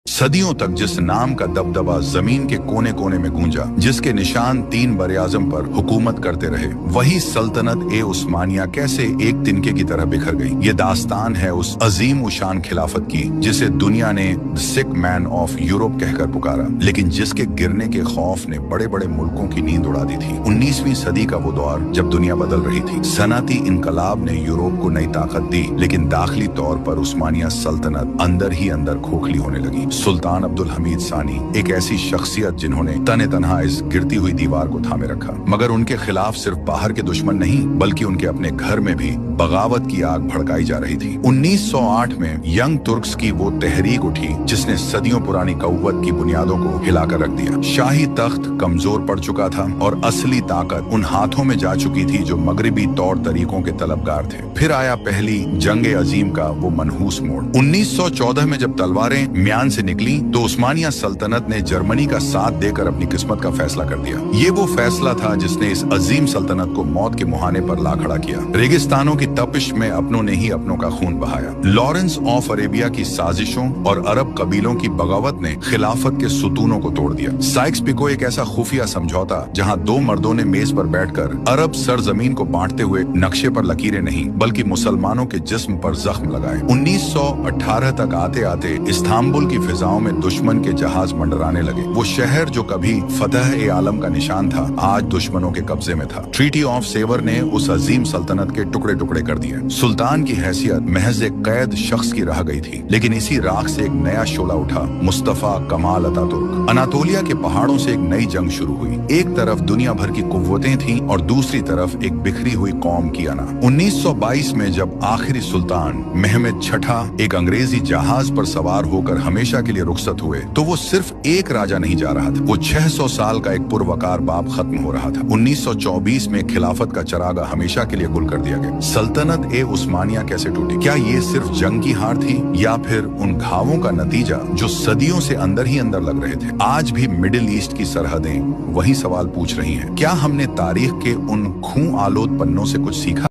सदियों तक जिस नाम का दबदबा जमीन के कोने कोने में गूंजा, जिसके निशान 3 बरे-आज़म पर हुकूमत करते रहे, वही सल्तनत ए उस्मानिया कैसे एक तिनके की तरह बिखर गई। ये दास्तान है उस अजीम उशान खिलाफत की जिसे दुनिया ने the sick man of Europe कहकर पुकारा, लेकिन जिसके गिरने के खौफ ने बड़े बड़े मुल्कों की नींद उड़ा दी थी। 19वीं सदी का वो दौर जब दुनिया बदल रही थी। सनअती इनकलाब ने यूरोप को नई ताकत दी, लेकिन दाखिली तौर पर उस्मानिया सल्तनत अंदर ही अंदर खोखली होने लगी। सुल्तान अब्दुल हमीद सानी एक ऐसी शख्सियत जिन्होंने तने तनहा इस गिरती हुई दीवार को थामे रखा, मगर उनके खिलाफ सिर्फ बाहर के दुश्मन नहीं बल्कि उनके अपने घर में भी बगावत की आग भड़काई जा रही थी। 1908 में यंग तुर्क्स की वो तहरीक उठी जिसने सदियों पुरानी कौवत की बुनियादों को हिलाकर रख दिया। शाही तख्त कमजोर पड़ चुका था और असली ताकत उन हाथों में जा चुकी थी जो मगरबी तौर तरीकों के तलबगार थे। फिर आया पहली जंग अजीम का वो मनहूस मोड़। 1914 में जब तलवारें म्यान से निकली तो उस्मानिया सल्तनत ने जर्मनी का साथ देकर अपनी किस्मत का फैसला कर दिया। ये वो फैसला था जिसने इस अजीम सल्तनत को मौत के मुहाने पर ला खड़ा किया। रेगिस्तानों की तपिश में अपनों ने ही अपनों का खून बहाया। लॉरेंस ऑफ अरेबिया की साजिशों और अरब कबीलों की बगावत ने खिलाफत के सुतूनों को तोड़ दिया। साइक्स पिको एक ऐसा खुफिया समझौता जहां 2 मर्दों ने मेज पर बैठकर अरब सरजमीन को बांटते हुए नक्शे पर लकीरें नहीं बल्कि मुसलमानों के जिस्म पर जख्म लगाए। 1918 तक आते आते इस्तांबुल की फिजाओं में दुश्मन के जहाज मंडराने लगे। वो शहर जो कभी फतह ए आलम का निशान था आज दुश्मनों के कब्जे में था। ट्रीटी ऑफ सेवर ने उस अजीम सल्तनत के टुकड़े टुकड़े कर दिए। सुल्तान की हैसियत महज एक कैद शख्स की रह गई थी, लेकिन इसी राख से एक नया शोला उठा, मुस्तफा कमाल अतातुर्क। अनातोलिया के पहाड़ों से एक नई जंग शुरू हुई। एक तरफ दुनिया भर की कुव्वतें थीं और दूसरी तरफ एक बिखरी हुई कौम की अना। 1922 में जब आखिरी सुल्तान महमद छठा एक अंग्रेजी जहाज पर सवार होकर हमेशा के लिए रुखसत हुए तो वो सिर्फ एक राजा नहीं जा रहा था, वो 600 साल का एक पुरवकार बाप खत्म हो रहा था। 1924 में खिलाफत का चरागा हमेशा के लिए गुल कर दिया गया। सल्तनत ए उस्मानिया कैसे टूटी? क्या ये सिर्फ जंग की हार थी या फिर उन घावों का नतीजा जो सदियों से अंदर ही अंदर लग रहे थे? आज भी मिडिल ईस्ट की सरहदें वही सवाल पूछ रही हैं। क्या हमने तारीख के उन खून आलोद पन्नों से कुछ सीखा?